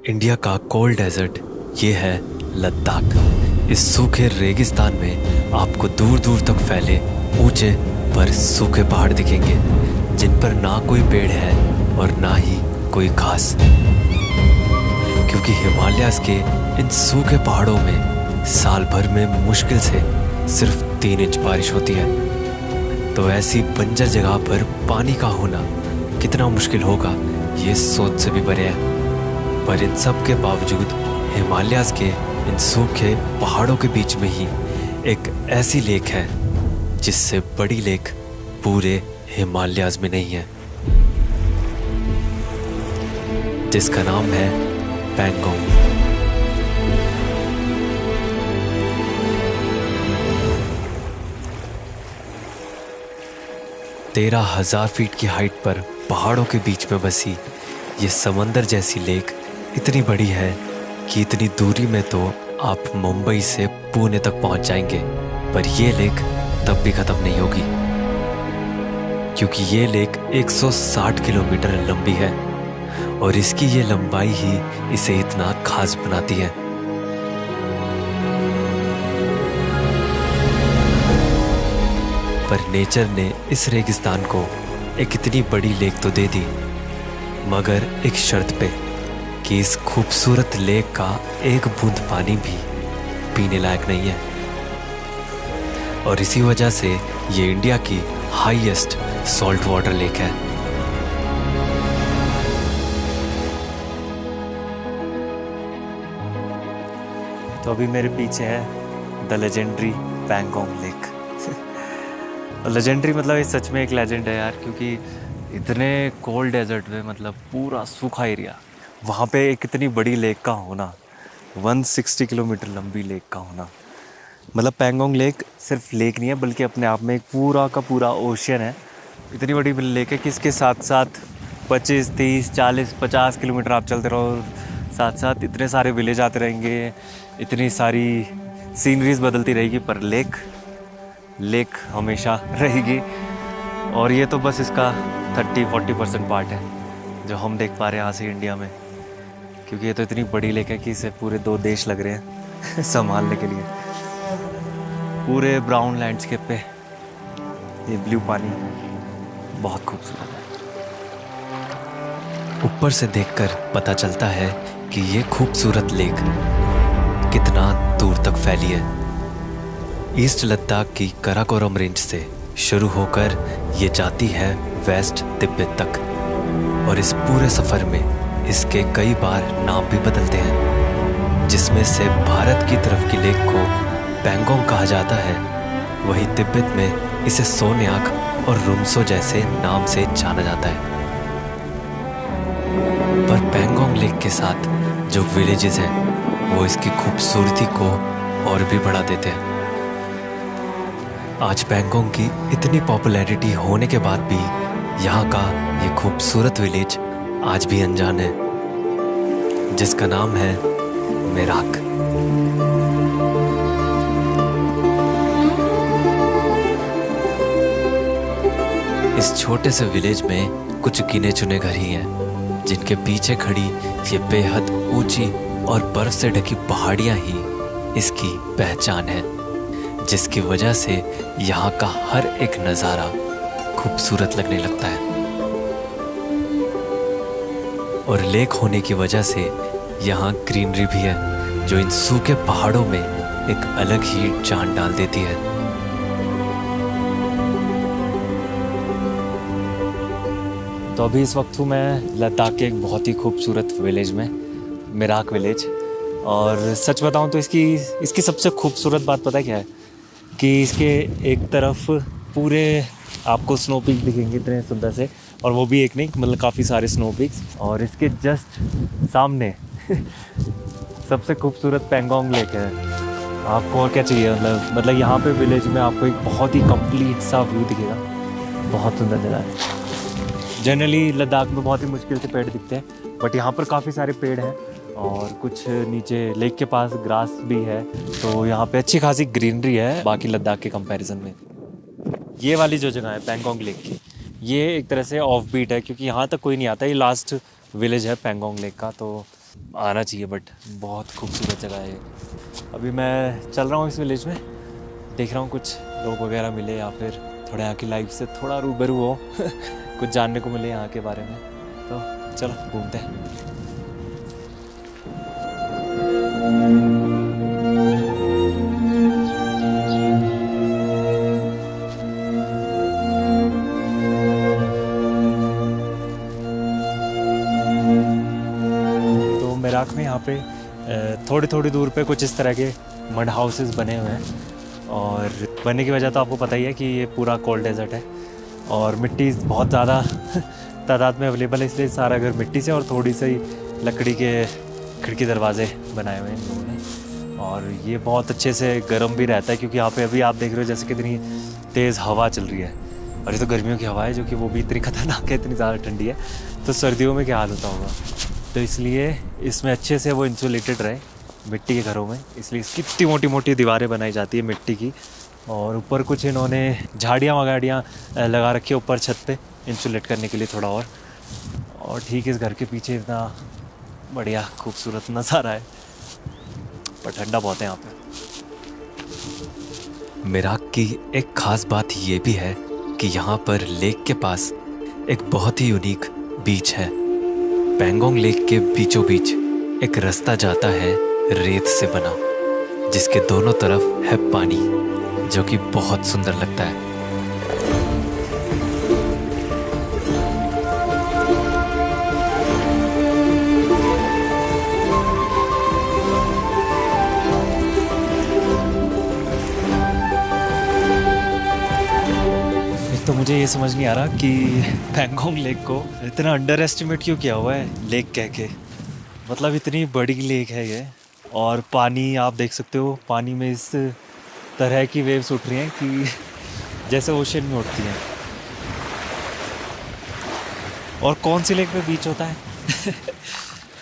India का cold desert ये है लद्दाख। इस सूखे रेगिस्तान में आपको दूर दूर तक फैले ऊंचे पर सूखे पहाड़ दिखेंगे, जिन पर ना कोई पेड़ है और ना ही कोई घास, क्योंकि हिमालयाज़ के इन सूखे पहाड़ों में साल भर में मुश्किल से सिर्फ 3 इंच बारिश होती है। तो ऐसी बंजर जगह पर पानी का होना कितना मुश्किल होगा, ये सोच से भी परे है। पर इन सब के बावजूद हिमालयाज़ के इन सूखे पहाड़ों के बीच में ही एक ऐसी लेक है जिससे बड़ी लेक पूरे हिमालयाज़ में नहीं है, जिसका नाम है पैंगोंग। 13,000 फीट की हाइट पर पहाड़ों के बीच में बसी ये समंदर जैसी लेक इतनी बड़ी है कि इतनी दूरी में तो आप मुंबई से पुणे तक पहुंच जाएंगे, पर ये लेक तब भी ख़त्म नहीं होगी, क्योंकि ये लेक 160 किलोमीटर लंबी है और इसकी ये लंबाई ही इसे इतना खास बनाती है। पर नेचर ने इस रेगिस्तान को एक इतनी बड़ी लेक तो दे दी, मगर एक शर्त पे कि इस खूबसूरत लेक का एक बूंद पानी भी पीने लायक नहीं है। और इसी वजह से ये इंडिया की हाईएस्ट सॉल्ट वाटर लेक है। तो अभी मेरे पीछे है the legendary Pangong lake. Legendary मतलब ये सच में एक लेजेंड है यार, क्योंकि इतने कोल्ड डेजर्ट में मतलब पूरा सूखा एरिया, वहाँ पे एक इतनी बड़ी लेक का होना, 160 किलोमीटर लंबी लेक का होना, मतलब पैंगोंग लेक सिर्फ लेक नहीं है बल्कि अपने आप में एक पूरा का पूरा ओशियन है। इतनी बड़ी लेक है कि इसके साथ साथ 25, 30, 40, 50 किलोमीटर आप चलते रहो, साथ साथ इतने सारे विलेज आते रहेंगे, इतनी सारी सीनरीज बदलती रहेगी, पर लेक हमेशा रहेगी। और ये तो बस इसका 30-40% पार्ट है जो हम देख पा रहे हैं यहाँ से इंडिया में, क्योंकि ये तो इतनी बड़ी लेक है कि इसे पूरे 2 देश लग रहे हैं संभालने के लिए। पूरे ब्राउन लैंडस्केप पे ये ब्लू पानी बहुत खूबसूरत है। ऊपर से देखकर पता चलता है कि ये खूबसूरत लेक कितना दूर तक फैली है। ईस्ट लद्दाख की कराकोरम रेंज से शुरू होकर ये जाती है वेस्ट तिब्बत तक, और इस पूरे सफ़र में इसके कई बार नाम भी बदलते हैं, जिसमें से भारत की तरफ की लेक को पैंगोंग कहा जाता है, वहीं तिब्बत में इसे सोन्याक और रुमसो जैसे नाम से जाना जाता है। पर पैंगोंग लेक के साथ जो विलेजेस हैं वो इसकी खूबसूरती को और भी बढ़ा देते हैं। आज पैंगोंग की इतनी पॉपुलैरिटी होने के बाद भी यहाँ का ये खूबसूरत विलेज आज भी अनजान है, जिसका नाम है मेराक। इस छोटे से विलेज में कुछ गिने चुने घर ही हैं, जिनके पीछे खड़ी ये बेहद ऊंची और बर्फ से ढकी पहाड़ियाँ ही इसकी पहचान है, जिसकी वजह से यहाँ का हर एक नज़ारा खूबसूरत लगने लगता है। और लेक होने की वजह से यहाँ ग्रीनरी भी है, जो इन सूखे पहाड़ों में एक अलग ही जान डाल देती है। तो अभी इस वक्त हूँ मैं लद्दाख के एक बहुत ही खूबसूरत विलेज में, मेराक विलेज। और सच बताऊँ तो इसकी सबसे खूबसूरत बात पता है क्या है, कि इसके एक तरफ पूरे आपको स्नो पीक दिखेंगे इतने सुंदर से, और वो भी एक नहीं मतलब काफ़ी सारे स्नो पीक्स, और इसके जस्ट सामने सबसे खूबसूरत पैंगोंग लेक है। आपको और क्या चाहिए, मतलब यहाँ पे विलेज में आपको एक बहुत ही कंप्लीट सा व्यू दिखेगा। बहुत सुंदर जगह है। जनरली लद्दाख में बहुत ही मुश्किल से पेड़ दिखते हैं, बट यहाँ पर काफ़ी सारे पेड़ हैं और कुछ नीचे लेक के पास ग्रास भी है, तो यहाँ पे अच्छी खासी ग्रीनरी है बाकी लद्दाख के कंपैरिजन में। ये वाली जो जगह है पैंगोंग लेक की, ये एक तरह से ऑफ बीट है, क्योंकि यहाँ तक कोई नहीं आता। ये लास्ट विलेज है पैंगोंग लेक का। तो आना चाहिए, बट बहुत खूबसूरत जगह है ये। अभी मैं चल रहा हूँ इस विलेज में, देख रहा हूँ कुछ लोग वगैरह मिले या फिर थोड़ा यहाँ की लाइफ से थोड़ा रूबरू हो कुछ जानने को मिले यहाँ के बारे में। तो चलो घूमते हैं। तो मेराक में यहाँ पे थोड़ी थोड़ी दूर पे कुछ इस तरह के मड हाउसेस बने हुए हैं, और बनने की वजह तो आपको पता ही है कि ये पूरा कोल्ड डेजर्ट है और मिट्टी बहुत ज़्यादा तादाद में अवेलेबल है, इसलिए सारा घर मिट्टी से और थोड़ी सी लकड़ी के खिड़की दरवाजे बनाए हुए हैं इन लोगों ने। और ये बहुत अच्छे से गर्म भी रहता है, क्योंकि यहाँ पे अभी आप देख रहे हो जैसे कितनी तेज़ हवा चल रही है, और ये तो गर्मियों की हवा है जो कि वो भी इतनी खतरनाक है, इतनी ज़्यादा ठंडी है। तो सर्दियों में क्या हाल होता होगा। तो इसलिए इसमें अच्छे से वो इंसुलेटेड रहे मिट्टी के घरों में, इसलिए इसकी इतनी मोटी मोटी दीवारें बनाई जाती है मिट्टी की। और ऊपर कुछ इन्होंने झाड़ियाँ वगाड़ियाँ लगा रखी है ऊपर छत पे इंसुलेट करने के लिए थोड़ा और ठीक इस घर के पीछे इतना बढ़िया खूबसूरत नज़ारा है, पर ठंडा बहुत है यहाँ पे। मेराक की एक ख़ास बात ये भी है कि यहाँ पर लेक के पास एक बहुत ही यूनिक बीच है। पैंगोंग लेक के बीचों बीच एक रास्ता जाता है रेत से बना, जिसके दोनों तरफ है पानी, जो कि बहुत सुंदर लगता है। तो मुझे ये समझ नहीं आ रहा कि पैंगोंग लेक को इतना अंडर एस्टिमेट क्यों किया हुआ है लेक कह के। मतलब इतनी बड़ी लेक है ये, और पानी आप देख सकते हो, पानी में इस तरह की वेव्स उठ रही हैं कि जैसे ओशन में उठती हैं। और कौन सी लेक में बीच होता है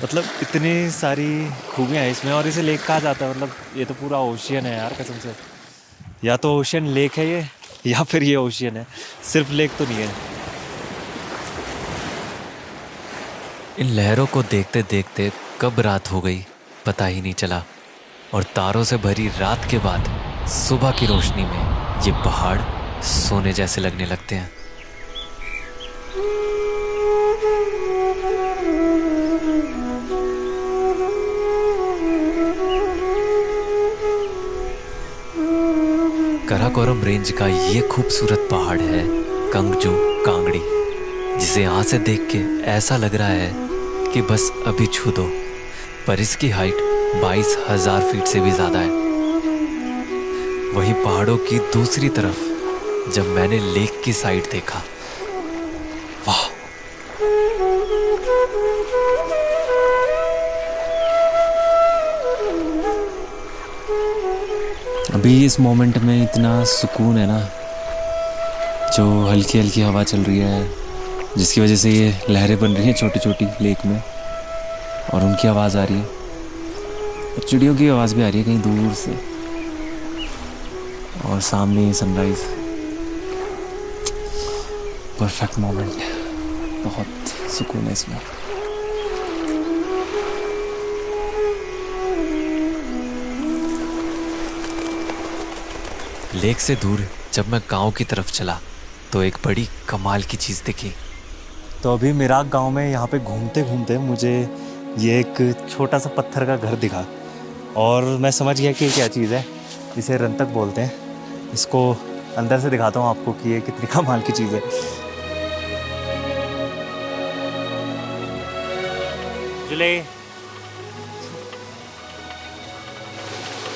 मतलब इतनी सारी खूबियाँ हैं इसमें, और इसे लेक कहा जाता है। मतलब ये तो पूरा ओशियन है यार कसम से, या तो ओशियन लेक है ये, या फिर ये ओशियन है, सिर्फ लेक तो नहीं है। इन लहरों को देखते देखते कब रात हो गई पता ही नहीं चला, और तारों से भरी रात के बाद सुबह की रोशनी में ये पहाड़ सोने जैसे लगने लगते हैं। काराकोरम रेंज का ये खूबसूरत पहाड़ है कंगजू कांगड़ी, जिसे यहाँ से देख के ऐसा लग रहा है कि बस अभी छू दो, पर इसकी हाइट 22,000 फीट से भी ज़्यादा है। वहीं पहाड़ों की दूसरी तरफ जब मैंने लेक की साइड देखा, वाह, अभी इस मोमेंट में इतना सुकून है ना, जो हल्की हल्की हवा चल रही है जिसकी वजह से ये लहरें बन रही हैं छोटी छोटी लेक में, और उनकी आवाज़ आ रही है, और चिड़ियों की आवाज़ भी आ रही है कहीं दूर से, और सामने सनराइज। परफेक्ट मोमेंट, बहुत सुकून है इसमें। लेक से दूर जब मैं गांव की तरफ चला तो एक बड़ी कमाल की चीज़ दिखी। तो अभी मेराक गांव में यहाँ पे घूमते घूमते मुझे ये एक छोटा सा पत्थर का घर दिखा, और मैं समझ गया कि ये क्या चीज़ है। इसे रंतक बोलते हैं। इसको अंदर से दिखाता हूँ आपको कि ये कितनी कमाल की चीज़ है। जुले,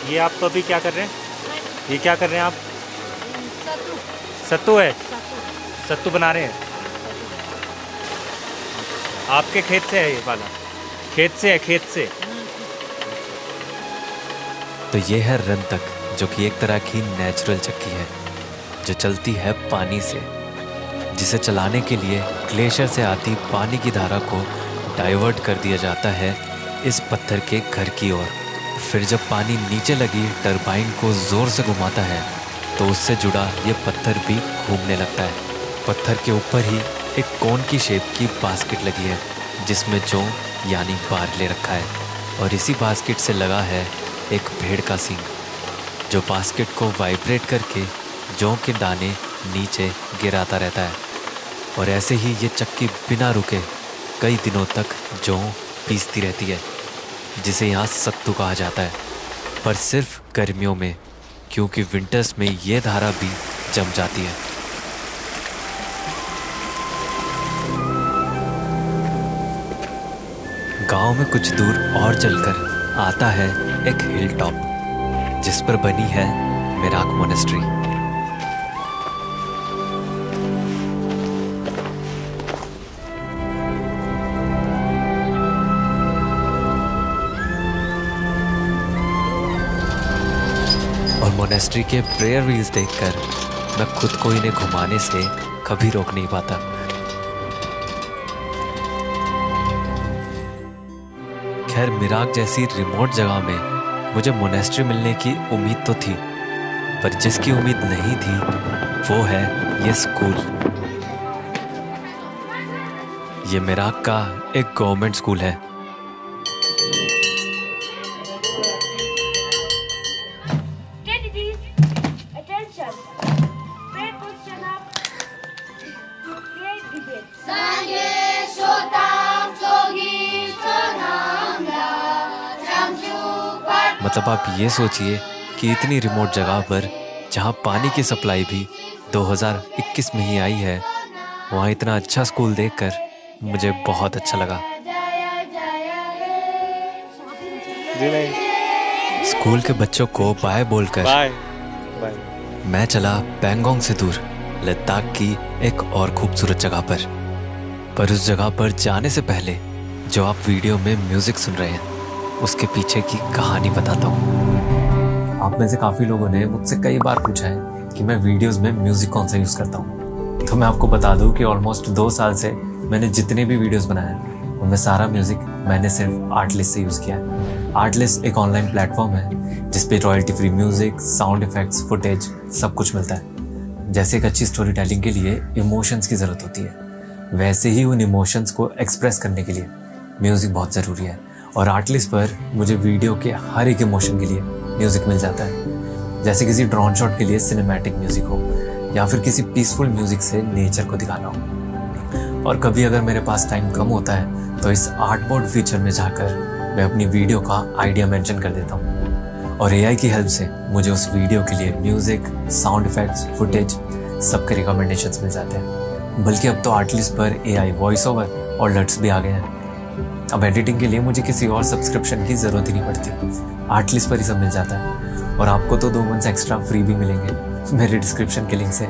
ये आप तो अभी क्या कर रहे हैं? ये क्या कर रहे हैं आप? सत्तू है, सत्तू बना रहे हैं। आपके खेत से है ये वाला? खेत से है, खेत से। तो ये है रंतक, जो कि एक तरह की नेचुरल चक्की है जो चलती है पानी से, जिसे चलाने के लिए ग्लेशियर से आती पानी की धारा को डाइवर्ट कर दिया जाता है इस पत्थर के घर की ओर। फिर जब पानी नीचे लगी टरबाइन को ज़ोर से घुमाता है तो उससे जुड़ा ये पत्थर भी घूमने लगता है। पत्थर के ऊपर ही एक कोन की शेप की बास्केट लगी है जिसमें जौ यानी बार ले रखा है। और इसी बास्केट से लगा है एक भेड़ का सींग, जो बास्केट को वाइब्रेट करके जौ के दाने नीचे गिराता रहता है। और ऐसे ही ये चक्की बिना रुके कई दिनों तक जौ पीसती रहती है, जिसे यहाँ सत्तू कहा जाता है, पर सिर्फ गर्मियों में, क्योंकि विंटर्स में ये धारा भी जम जाती है। गांव में कुछ दूर और चलकर आता है एक हिल टॉप, जिस पर बनी है मिराक मोनेस्ट्री। और मोनेस्ट्री के प्रेयर व्हील्स देखकर मैं खुद को इन्हें घुमाने से कभी रोक नहीं पाता। खैर, मिराक जैसी रिमोट जगह में मुझे मोनेस्ट्री मिलने की उम्मीद तो थी, पर जिसकी उम्मीद नहीं थी वो है ये स्कूल। ये मिराक का एक गवर्नमेंट स्कूल है। मतलब आप ये सोचिए कि इतनी रिमोट जगह पर जहाँ पानी की सप्लाई भी 2021 में ही आई है, वहाँ इतना अच्छा स्कूल देखकर मुझे बहुत अच्छा लगा। स्कूल के बच्चों को बाय बोलकर मैं चला पैंगोंग से दूर लद्दाख की एक और खूबसूरत जगह पर उस जगह पर जाने से पहले जो आप वीडियो में म्यूजिक सुन रहे हैं, उसके पीछे की कहानी बताता हूँ। आप में से काफ़ी लोगों ने मुझसे कई बार पूछा है कि मैं वीडियोस में म्यूज़िक कौन सा यूज़ करता हूँ। तो मैं आपको बता दूँ कि ऑलमोस्ट 2 साल से मैंने जितने भी वीडियोस बनाए हैं उनमें सारा म्यूज़िक मैंने सिर्फ आर्टलिस्ट से यूज़ किया है। आर्टलिस्ट एक ऑनलाइन प्लेटफॉर्म है जिस पे royalty free music, sound effects, footage सब कुछ मिलता है। जैसे एक अच्छी स्टोरी टेलिंग के लिए इमोशंस की ज़रूरत होती है, वैसे ही उन इमोशंस को एक्सप्रेस करने के लिए म्यूज़िक बहुत ज़रूरी है। और आर्टलिस्ट पर मुझे वीडियो के हर एक इमोशन के लिए म्यूज़िक मिल जाता है। जैसे किसी ड्रोन शॉट के लिए सिनेमैटिक म्यूज़िक हो, या फिर किसी पीसफुल म्यूज़िक से नेचर को दिखाना हो। और कभी अगर मेरे पास टाइम कम होता है तो इस आर्टबोर्ड फीचर में जाकर मैं अपनी वीडियो का आइडिया मेंशन कर देता हूँ, और एआई की हेल्प से मुझे उस वीडियो के लिए म्यूज़िक, साउंड इफेक्ट्स, फुटेज सबके रिकमेंडेशंस मिल जाते हैं। बल्कि अब तो आर्टलिस्ट पर एआई वॉइस ओवर और लट्स भी आ गए हैं। अब एडिटिंग के लिए मुझे किसी और सब्सक्रिप्शन की ज़रूरत ही नहीं पड़ती, आर्टलिस्ट पर ही सब मिल जाता है। और आपको तो 2 मंथ्स एक्स्ट्रा फ्री भी मिलेंगे मेरे डिस्क्रिप्शन के लिंक से।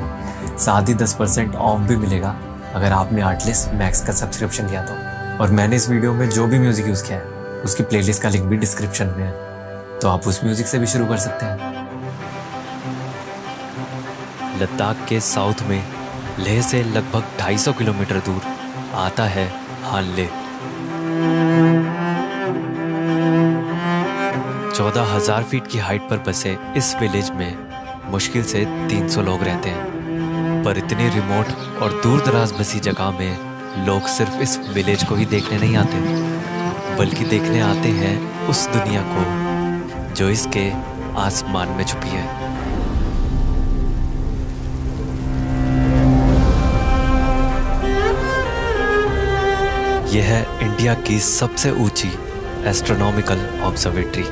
साथ ही 10% ऑफ भी मिलेगा अगर आपने आर्टलिस्ट मैक्स का सब्सक्रिप्शन लिया तो। और मैंने इस वीडियो में जो भी म्यूज़िक यूज़ किया है उसकी प्लेलिस्ट का लिंक भी डिस्क्रिप्शन में है, तो आप उस म्यूज़िक से भी शुरू कर सकते हैं। लद्दाख के साउथ में लेह से लगभग 250 किलोमीटर दूर आता है हानले। 14,000 फीट की हाइट पर बसे इस विलेज में मुश्किल से 300 लोग रहते हैं। पर इतनी रिमोट और दूर दराज बसी जगह में लोग सिर्फ इस विलेज को ही देखने नहीं आते, बल्कि देखने आते हैं उस दुनिया को जो इसके आसमान में छुपी है। यह है इंडिया की सबसे ऊंची एस्ट्रोनॉमिकल ऑब्जर्वेटरी,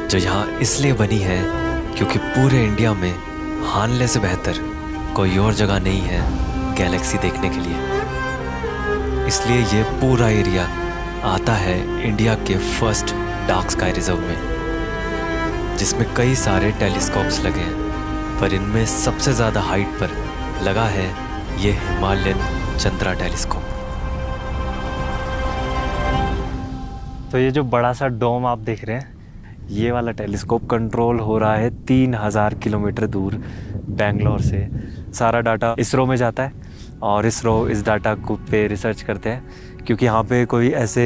जो यहाँ इसलिए बनी है क्योंकि पूरे इंडिया में हानले से बेहतर कोई और जगह नहीं है गैलेक्सी देखने के लिए। इसलिए ये पूरा एरिया आता है इंडिया के फर्स्ट डार्क स्काई रिजर्व में, जिसमें कई सारे टेलीस्कोप्स लगे हैं। पर इनमें सबसे ज़्यादा हाइट पर लगा है ये हिमालयन चंद्रा टेलीस्कोप। तो ये जो बड़ा सा डोम आप देख रहे हैं, ये वाला टेलीस्कोप कंट्रोल हो रहा है 3000 किलोमीटर दूर बेंगलोर से। सारा डाटा इसरो में जाता है और इसरो इस डाटा को पे रिसर्च करते हैं, क्योंकि यहाँ पे कोई ऐसे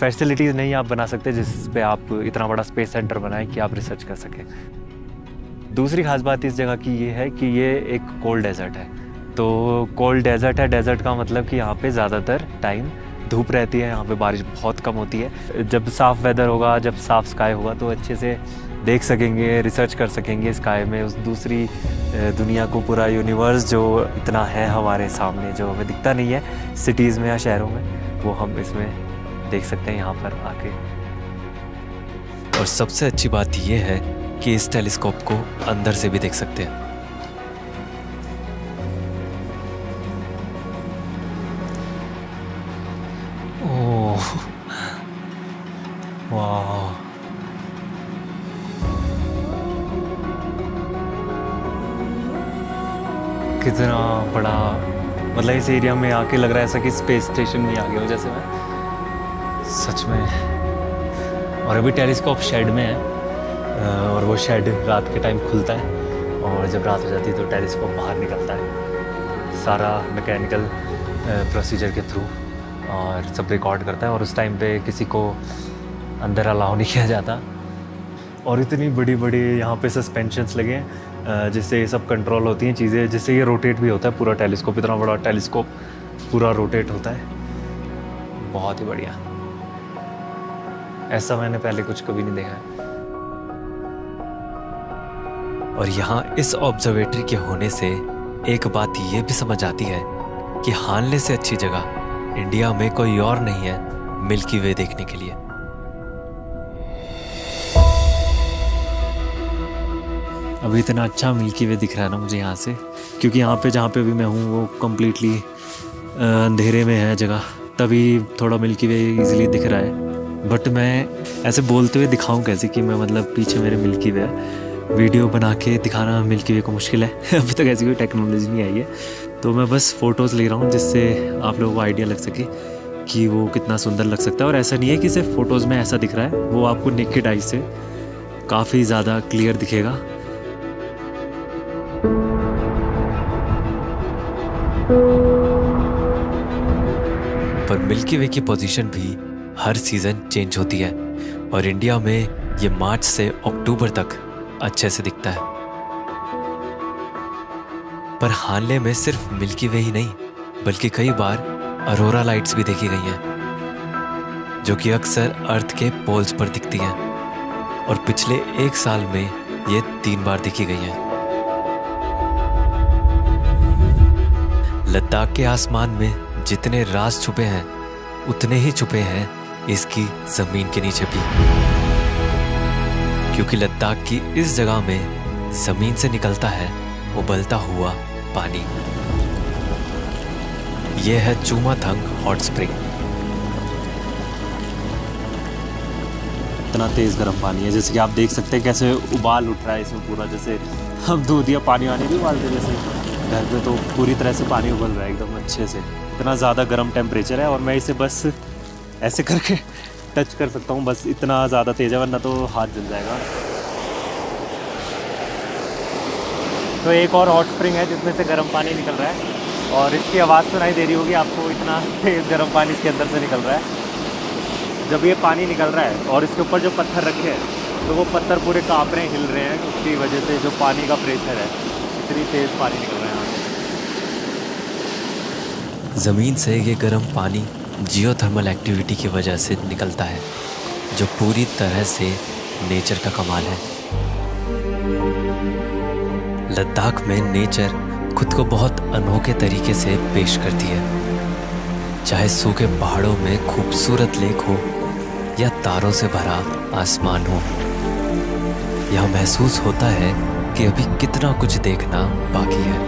फैसिलिटीज़ नहीं आप बना सकते जिस पे आप इतना बड़ा स्पेस सेंटर बनाएं कि आप रिसर्च कर सकें। दूसरी खास बात इस जगह की ये है कि ये एक कोल्ड डेजर्ट है। तो कोल्ड डेजर्ट है, डेजर्ट का मतलब कि यहाँ पे ज़्यादातर टाइम धूप रहती है, यहाँ पे बारिश बहुत कम होती है। जब साफ़ वेदर होगा, जब साफ़ स्काई होगा तो अच्छे से देख सकेंगे, रिसर्च कर सकेंगे स्काई में उस दूसरी दुनिया को, पूरा यूनिवर्स जो इतना है हमारे सामने, जो हमें दिखता नहीं है सिटीज़ में या शहरों में, वो हम इसमें देख सकते हैं यहाँ पर आके। और सबसे अच्छी बात यह है कि इस टेलीस्कोप को अंदर से भी देख सकते हैं। ओह वाह, कितना बड़ा, मतलब इस एरिया में आके लग रहा है ऐसा कि स्पेस स्टेशन में आ गया हो जैसे मैं, सच में। और अभी टेलीस्कोप शेड में है, और वो शेड रात के टाइम खुलता है और जब रात हो जाती है तो टेलीस्कोप बाहर निकलता है, सारा मैकेनिकल प्रोसीजर के थ्रू, और सब रिकॉर्ड करता है। और उस टाइम पे किसी को अंदर अलाउ नहीं किया जाता। और इतनी बड़ी बड़ी यहाँ पे सस्पेंशंस लगे हैं जिससे ये सब कंट्रोल होती हैं चीज़ें, जिससे ये रोटेट भी होता है पूरा टेलीस्कोप। इतना बड़ा टेलीस्कोप पूरा रोटेट होता है, बहुत ही बढ़िया। ऐसा मैंने पहले कुछ कभी नहीं देखा है। और यहाँ इस ऑब्जर्वेटरी के होने से एक बात ये भी समझ आती है कि हानले से अच्छी जगह इंडिया में कोई और नहीं है मिल्की वे देखने के लिए। अभी इतना अच्छा मिल्की वे दिख रहा है ना मुझे यहाँ से, क्योंकि यहाँ पे जहाँ पे भी मैं हूँ वो कम्प्लीटली अंधेरे में है जगह, तभी थोड़ा मिल्की वे इजीली दिख रहा है। बट मैं ऐसे बोलते हुए दिखाऊं कैसे कि मैं, मतलब पीछे मेरे मिल्की वे है। वीडियो बना के दिखाना मिल्की वे को मुश्किल है अभी तक ऐसी कोई टेक्नोलॉजी नहीं आई है, तो मैं बस फ़ोटोज़ ले रहा हूँ जिससे आप लोगों को आइडिया लग सके कि वो कितना सुंदर लग सकता है। और ऐसा नहीं है कि सिर्फ फ़ोटोज़ में ऐसा दिख रहा है, वो आपको नेकेड आई से काफ़ी ज़्यादा क्लियर दिखेगा। पर मिल्की वे की पोजीशन भी हर सीज़न चेंज होती है, और इंडिया में ये मार्च से अक्टूबर तक अच्छे से दिखता है। पर हानले में सिर्फ मिल्की वे ही नहीं, बल्कि कई बार अरोरा लाइट्स भी देखी गई हैं, जो कि अक्सर अर्थ के पोल्स पर दिखती हैं, और पिछले 1 साल में ये 3 बार दिखी गई हैं। लद्दाख के आसमान में जितने राज छुपे हैं, उतने ही छुपे हैं इसकी जमीन के नीचे भी, क्योंकि लद्दाख की इस जगह में जमीन से निकलता है उबलता हुआ पानी। यह है चुमाथंग हॉट स्प्रिंग। इतना तेज़ गर्म पानी है, जैसे कि आप देख सकते हैं कैसे उबाल उठ रहा है इसमें पूरा, जैसे हम दूध या पानी वानी भी उबालते जैसे घर पे, तो पूरी तरह से पानी उबल रहा है एकदम अच्छे से। इतना ज़्यादा गर्म टेम्परेचर है, और मैं इसे बस ऐसे करके टच कर सकता हूँ, बस इतना ज़्यादा तेज़ है, वरना तो हाथ जल जाएगा। तो एक और हॉट स्प्रिंग है जिसमें से गर्म पानी निकल रहा है, और इसकी आवाज़ सुनाई दे रही होगी आपको, इतना तेज़ गर्म पानी इसके अंदर से निकल रहा है। जब ये पानी निकल रहा है और इसके ऊपर जो पत्थर रखे हैं, तो वो पत्थर पूरे काँप रहे हैं, हिल रहे हैं, उसकी वजह से जो पानी का प्रेशर है, इतनी तेज़ पानी निकल रहा है यहाँ से। ज़मीन से ये गर्म पानी जियोथर्मल एक्टिविटी की वजह से निकलता है, जो पूरी तरह से नेचर का कमाल है। लद्दाख में नेचर खुद को बहुत अनोखे तरीके से पेश करती है, चाहे सूखे पहाड़ों में खूबसूरत लेक हो या तारों से भरा आसमान हो। यह महसूस होता है कि अभी कितना कुछ देखना बाकी है।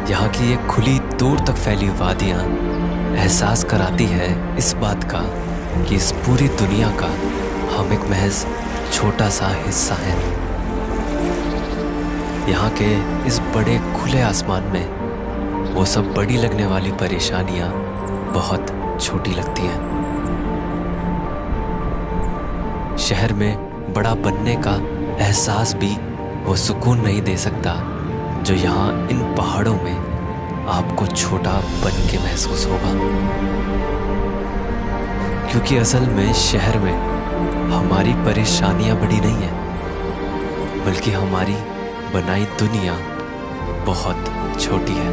यहाँ की ये खुली दूर तक फैली वादियाँ एहसास कराती है इस बात का कि इस पूरी दुनिया का हम एक महज छोटा सा हिस्सा हैं। यहाँ के इस बड़े खुले आसमान में वो सब बड़ी लगने वाली परेशानियाँ बहुत छोटी लगती हैं। शहर में बड़ा बनने का एहसास भी वो सुकून नहीं दे सकता जो यहाँ इन पहाड़ों में आपको छोटा बन के महसूस होगा, क्योंकि असल में शहर में हमारी परेशानियां बड़ी नहीं है, बल्कि हमारी बनाई दुनिया बहुत छोटी है।